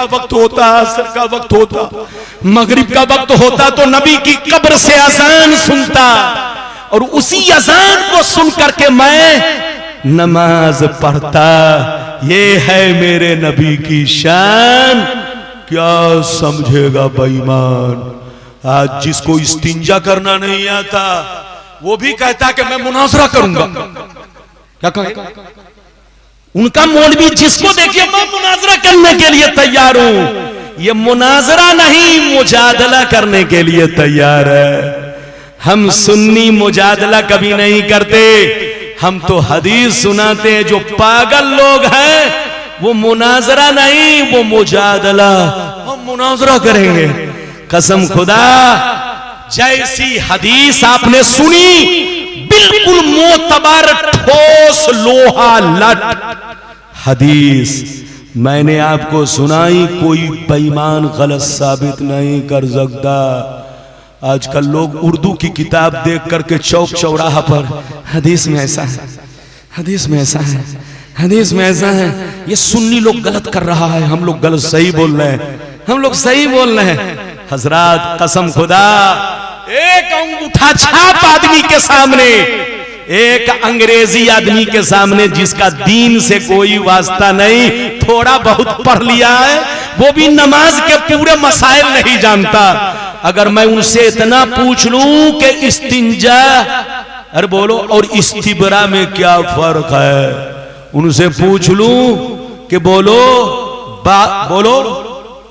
का वक्त होता, असर का वक्त होता, मगरिब का वक्त होता तो नबी की कब्र से अजान सुनता और उसी अजान को सुन करके मैं नमाज पढ़ता। ये है मेरे नबी की शान। क्या समझेगा बेईमान? आज जिसको इस्तिंजा करना नहीं आता वो भी कहता कि मैं मुनाजरा करूंगा। क्या कहेगा? उनका मौलवी जिसको देखिए मैं मुनाजरा करने के लिए तैयार हूं, ये मुनाजरा नहीं मुजादला करने के लिए तैयार है। हम सुन्नी मुजादला कभी नहीं करते, हम तो हदीस सुनाते हैं। जो पागल लोग हैं वो मुनाजरा नहीं, वो मुजादला। हम मुनाजरा करेंगे। कसम खुदा, जैसी हदीस आपने सुनी बिल्कुल मोतबर ठोस लोहा लट हदीस मैंने आपको सुनाई, कोई बेईमान गलत साबित नहीं कर सकता। आजकल लोग उर्दू की किताब देख करके चौक चौराहा पर हदीस में ऐसा है, हदीस में ऐसा है, हदीस में ऐसा है। ये सुन्नी लोग गलत कर रहा है, हम लोग गलत सही बोल रहे हैं, हम लोग सही बोल रहे हैं। हजरात कसम खुदा, एक अंगूठा छाप आदमी के सामने, एक अंग्रेजी आदमी के सामने जिसका दीन से कोई वास्ता नहीं, थोड़ा बहुत पढ़ लिया है, वो भी नमाज के पूरे मसाइल नहीं जानता, अगर मैं उनसे इतना पूछ लूं कि इस्तिंजा अरे बोलो और इस्तिबरा में क्या फर्क है, उनसे पूछ लूं कि बोलो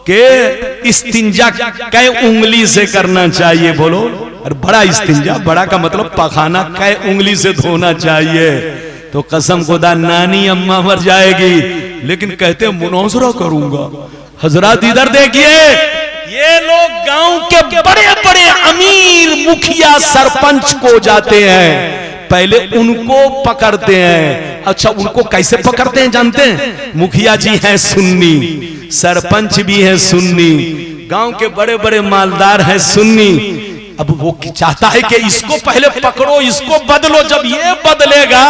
के इस्तिंजा कै उंगली से करना चाहिए, बोलो। और बड़ा इस्तिंजा, बड़ा का मतलब पखाना कै उंगली से धोना चाहिए, तो कसम खुदा नानी अम्मा मर जाएगी, लेकिन कहते मुनाजरा करूंगा। हजरात इधर देखिए, ये लोग गांव के बड़े बड़े अमीर मुखिया सरपंच को जाते हैं, पहले उनको पकड़ते हैं। अच्छा, उनको कैसे पकड़ते हैं जानते हैं? मुखिया जी हैं सुन्नी, सरपंच भी है सुन्नी, गांव के बड़े बड़े मालदार हैं सुन्नी। अब वो चाहता है कि इसको पहले पकड़ो, इसको बदलो, जब ये बदलेगा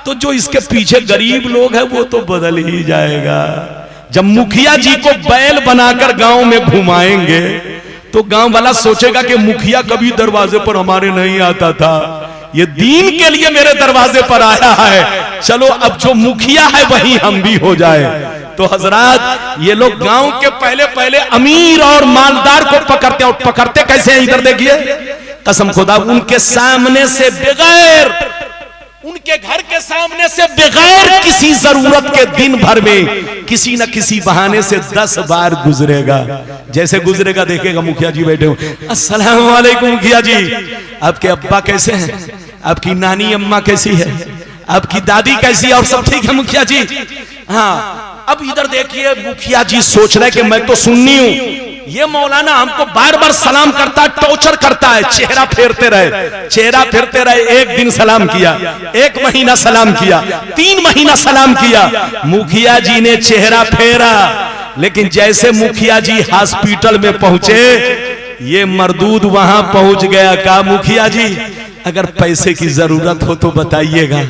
तो जो इसके पीछे गरीब लोग हैं वो तो बदल ही जाएगा। जब मुखिया जी को बैल बनाकर गांव में घुमाएंगे तो गांव वाला सोचेगा कि मुखिया कभी दरवाजे पर हमारे नहीं आता था, ये दीन के लिए मेरे दरवाजे पर आया है, चलो अब जो मुखिया है वही हम भी हो जाए। तो हजरात, ये लोग गांव के पहले पहले अमीर और मालदार को पकड़ते हैं, और पकड़ते कैसे हैं इधर देखिए, कसम खुदा, उनके सामने से बगैर, उनके घर के सामने से बगैर किसी जरूरत के दिन भर में किसी न किसी बहाने से 10 बार गुजरेगा। जैसे गुजरेगा देखेगा मुखिया जी बैठे हो, अस्सलाम वालेकुम मुखिया जी, आपके अब्बा कैसे हैं, आपकी नानी अम्मा कैसी है, आपकी दादी कैसी है, और सब ठीक है मुखिया जी? हाँ। अब इधर देखिए, मुखिया जी सोच रहे कि मैं तो सुन्नी हूं, ये मौलाना हमको बार बार सलाम करता है, टॉर्चर करता है, चेहरा फेरते रहे, चेहरा फेरते रहे। एक दिन सलाम किया, 1 महीना सलाम किया, 3 महीना सलाम किया, मुखिया जी ने चेहरा फेरा, लेकिन जैसे मुखिया जी हॉस्पिटल में पहुंचे, ये मरदूद वहां पहुंच गया। कहा मुखिया जी अगर पैसे की जरूरत हो तो बताइएगा,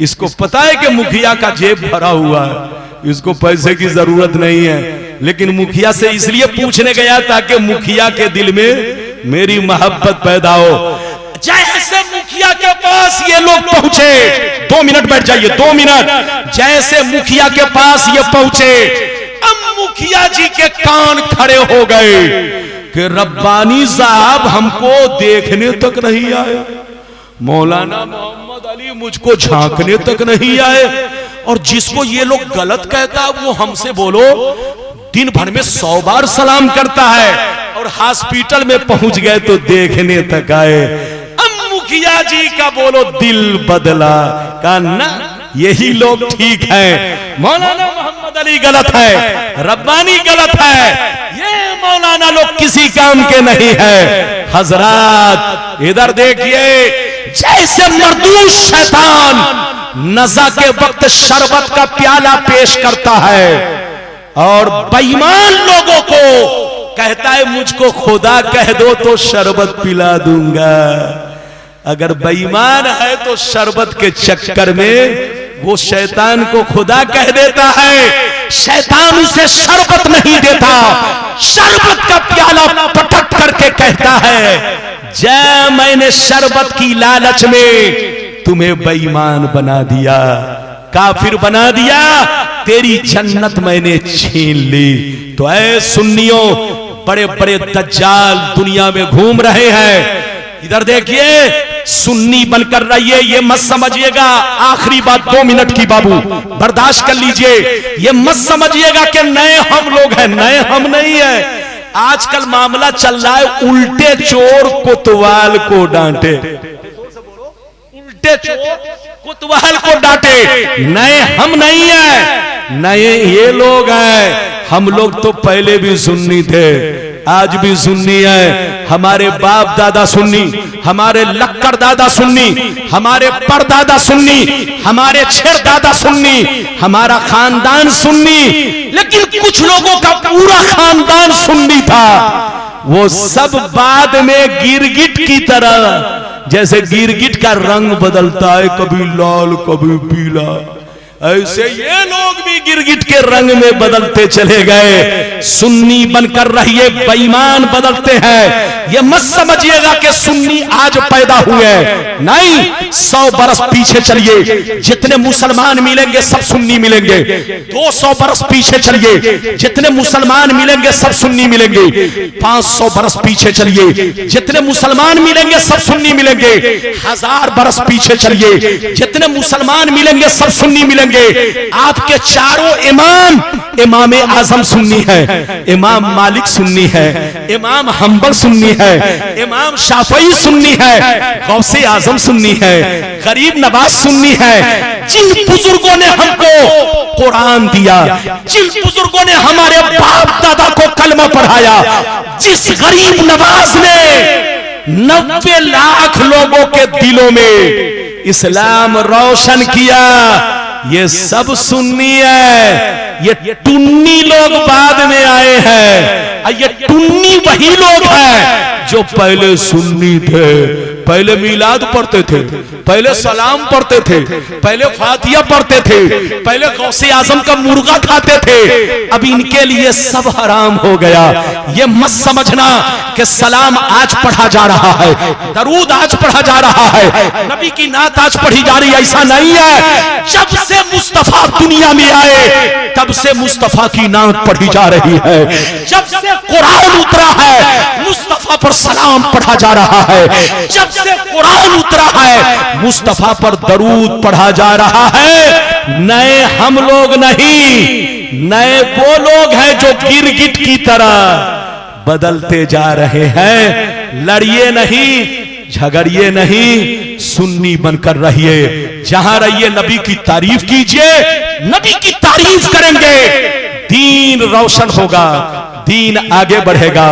इसको पता है कि मुखिया का जेब भरा हुआ है, इसको पैसे की जरूरत नहीं है, लेकिन मुखिया से इसलिए पूछने गया ताकि मुखिया के दिल में मेरी मोहब्बत पैदा हो। जैसे मुखिया के पास ये लोग पहुंचे, 2 मिनट बैठ जाइए, 2 मिनट, जैसे मुखिया के पास ये पहुंचे, अब मुखिया जी के कान खड़े हो गए कि रब्बानी साहब हमको देखने तक नहीं आए, मौलाना मोहम्मद अली मुझको झांकने तक नहीं आए, और जिसको ये लोग गलत कहता वो हमसे बोलो दिन भर में 100 बार सलाम करता है, और हॉस्पिटल में पहुंच गए तो देखने तक आए। अब मुखिया जी का बोलो दिल बदला, का ना यही लोग ठीक है, मौलाना मोहम्मद अली गलत है, रब्बानी गलत है, ये मौलाना लोग किसी काम के नहीं है। हजरात इधर देखिए, जैसे मरदूद शैतान नज़ा के वक्त शरबत का प्याला पेश करता है और बेईमान लोगों को कहता है मुझको खुदा कह दो तो शरबत पिला दूंगा। अगर बेईमान है तो शरबत के चक्कर में वो शैतान को खुदा कह देता है, शैतान उसे शरबत नहीं देता, शरबत का प्याला पटक करके कहता है जय मैंने शरबत की लालच में तुम्हें बेईमान बना दिया, काफिर बना दिया, तेरी जन्नत मैंने छीन ली। तो ऐ सुन्नियों, बड़े बड़े दज्जाल दुनिया में घूम रहे हैं। इधर देखिए, सुन्नी बनकर रहिए, ये मत समझिएगा, आखिरी बात 2 मिनट की बाबू बर्दाश्त कर लीजिए, ये मत समझिएगा कि नए हम लोग हैं, नए हम नहीं है। आजकल मामला चल रहा है उल्टे चोर कोतवाल को डांटे, उल्टे चोर कोतवाल को डांटे, नए हम नहीं है, नए ये लोग हैं। हम लोग तो पहले भी सुन्नी थे, आज भी सुन्नी है, हमारे बाप दादा सुन्नी, हमारे लक्कड़ दादा सुन्नी, हमारे परदादा सुन्नी, हमारे छेर दादा सुन्नी, हमारा खानदान सुन्नी। लेकिन कुछ लोगों का पूरा खानदान सुन्नी था, वो सब बाद में गिरगिट की तरह, जैसे गिरगिट का रंग बदलता है, कभी लाल कभी पीला, ऐसे ये लोग भी गिरगिट के रंग में बदलते चले गए। सुन्नी बनकर रहिए, बेईमान बदलते हैं। ये मत समझिएगा कि सुन्नी आज पैदा हुए, नहीं, 100 बरस पीछे चलिए, जितने मुसलमान मिलेंगे सब सुन्नी मिलेंगे। 200 बरस पीछे चलिए, जितने मुसलमान मिलेंगे सब सुन्नी मिलेंगे। 500 बरस पीछे चलिए, जितने मुसलमान मिलेंगे सब सुन्नी मिलेंगे। 1000 बरस पीछे चलिए, जितने मुसलमान मिलेंगे सब सुन्नी मिलेंगे। आपके चारों इमाम, इमाम आजम सुन्नी है, इमाम मालिक सुन्नी है, इमाम हंबल सुन्नी है, इमाम शाफई सुन्नी है, गौसे आजम सुन्नी है, गरीब नवाज सुन्नी है। जिन बुजुर्गों ने हमको कुरान दिया, जिन बुजुर्गों ने हमारे बाप दादा को कलमा पढ़ाया, जिस गरीब नवाज ने 90 लाख लोगों के दिलों में इस्लाम रोशन किया, ये सब सुन्नी है। ये टुन्नी लोग बाद में आए हैं, ये टुन्नी वही लोग हैं जो पहले सुन्नी थे, पहले मिलाद पढ़ते थे, पहले सलाम पढ़ते थे, पहले फातिया पढ़ते थे, पहले गौसे आजम का मुर्गा खाते थे। अब इनके लिए सब हराम हो गया। ये मत समझना कि सलाम आज पढ़ा जा रहा है, दरूद आज पढ़ा जा रहा है, नबी की नात आज पढ़ी जा रही है, ऐसा नहीं है। जब से मुस्तफा दुनिया में आए तब से मुस्तफा की नात पढ़ी जा रही है। जब से कुरान उतरा है मुस्तफा पर सलाम पढ़ा जा रहा है। जब से कुरान उतरा है मुस्तफा पर दरूद पढ़ा जा रहा है। नए हम लोग नहीं, नए वो लोग हैं जो गिरगिट की तरह बदलते जा रहे हैं। लड़िए नहीं, झगड़िए नहीं, सुन्नी बनकर रहिए। जहां रहिए नबी की तारीफ कीजिए, नबी की तारीफ करेंगे, दीन रोशन होगा, दीन आगे बढ़ेगा,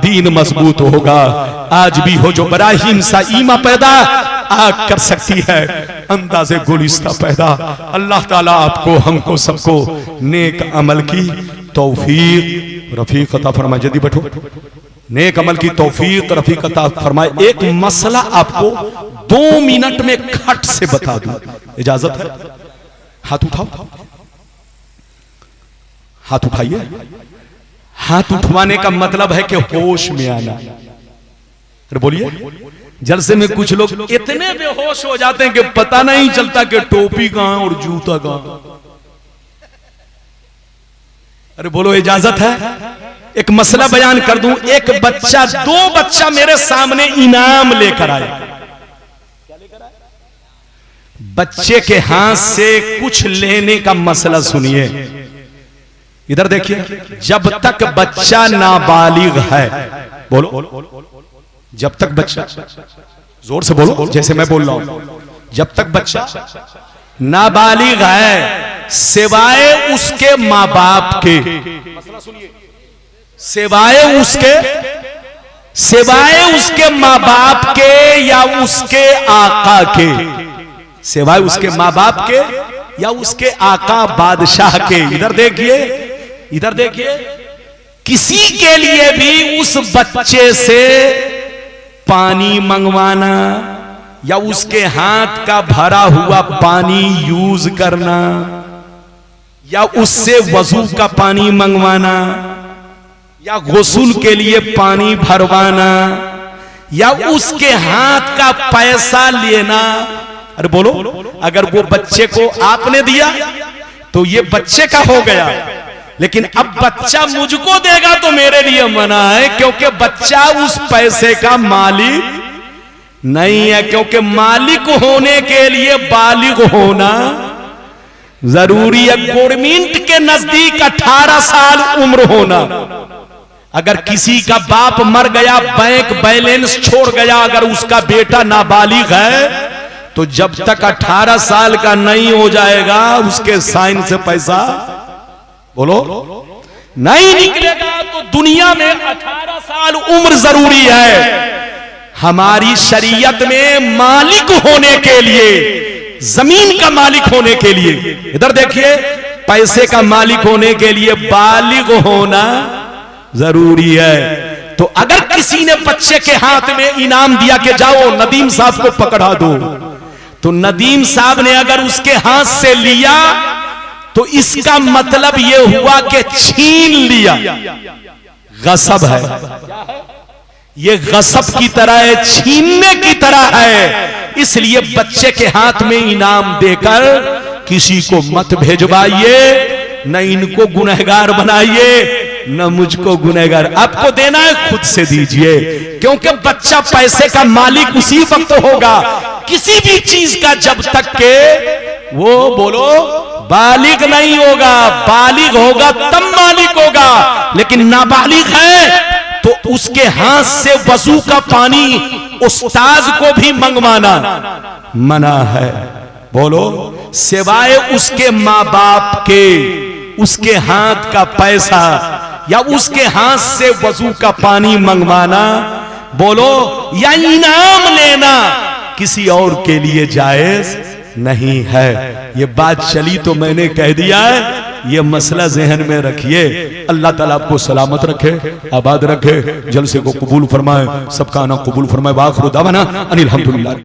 दीन मजबूत होगा। आज भी हो जो बड़ा हिंसा ईमा पैदा आग कर सकती है, अंदाजे गुलिस्ता पैदा। अल्लाह ताला आपको, हमको, सबको नेक अमल की तौफीक रफीक अता फरमाए। जल्दी बैठो। नेक अमल की तौफीक रफीक अता फरमाए। एक मसला आपको 2 मिनट में खट से बता दूं, इजाजत है? हाथ उठाओ, हाथ उठाइए। हाथ उठवाने का मतलब है कि होश में आना। अरे बोलिए। जलसे में कुछ लोग इतने बेहोश हो जाते हैं कि पता नहीं चलता कि टोपी कहां और जूता कहां। अरे बोलो, इजाजत है? एक मसला बयान कर दूं। एक बच्चा, 2 बच्चा मेरे सामने इनाम लेकर आए। बच्चे के हाथ से कुछ लेने का मसला सुनिए। इधर देखिए, जब तक बच्चा नाबालिग है, बोलो, जब तक बच्चा, जोर से बोलो जैसे मैं बोल रहा हूं, जब तक बच्चा नाबालिग है, सिवाय उसके मां बाप के, सिवाय उसके मां बाप के या उसके आका के, सिवाय उसके मां बाप के या उसके आका बादशाह के। इधर देखिए, इधर देखिए, किसी के लिए भी उस बच्चे से पानी मंगवाना या उसके हाथ का भरा हुआ पानी यूज करना या उससे वजू का पानी मंगवाना, या गुस्ल के लिए पानी भरवाना, या उसके हाथ का पैसा लेना। अरे बोलो, अगर वो बच्चे को आपने दिया तो ये बच्चे का हो गया, लेकिन अब बच्चा मुझको देगा तो मेरे लिए मना है, क्योंकि बच्चा उस पैसे का मालिक नहीं है। क्योंकि मालिक होने के लिए बालिग होना जरूरी है। गवर्नमेंट के नजदीक 18 साल उम्र होना। अगर किसी का बाप मर गया, बैंक बैलेंस छोड़ गया, अगर उसका बेटा नाबालिग है तो जब तक 18 साल का नहीं हो जाएगा उसके साइन से पैसा बोलो नहीं निकलेगा। तो दुनिया में 18 साल उम्र जरूरी है। हमारी शरीयत में मालिक होने के लिए, जमीन का मालिक होने के लिए, इधर देखिए, पैसे का मालिक होने के लिए बालिग होना जरूरी है। तो अगर किसी ने बच्चे के हाथ में इनाम दिया कि जाओ नदीम साहब को पकड़ा दो, तो नदीम साहब ने अगर उसके हाथ से लिया तो इसका मतलब यह हुआ कि छीन लिया। गसब है, ये गसब की तरह है, छीनने की तरह है। इसलिए बच्चे के हाथ में इनाम देकर किसी को मत भेजवाइए, न इनको गुनहगार बनाइए न मुझको गुनहगार। आपको देना है खुद से दीजिए, क्योंकि बच्चा पैसे का मालिक उसी वक्त होगा, किसी भी चीज का, जब तक के वो बोलो बालिग नहीं होगा। बालिग होगा तब मालिक होगा, लेकिन नाबालिग है तो उसके हाथ से वजू का पानी उस्ताद को भी मंगवाना मना है। बोलो, सिवाय उसके माँ बाप के, उसके हाथ का पैसा या उसके हाथ से वजू का पानी मंगवाना, बोलो, या इनाम लेना किसी और के लिए जायज नहीं है। ये बात चली तो मैंने कह दिया है, ये मसला जहन में रखिए। अल्लाह ताला आपको सलामत रखे, आबाद रखे, जलसे को कबूल फरमाए, सबका आना कबूल फरमाए। वाखिर दावाना अनिल हम्दुलिल्लाह।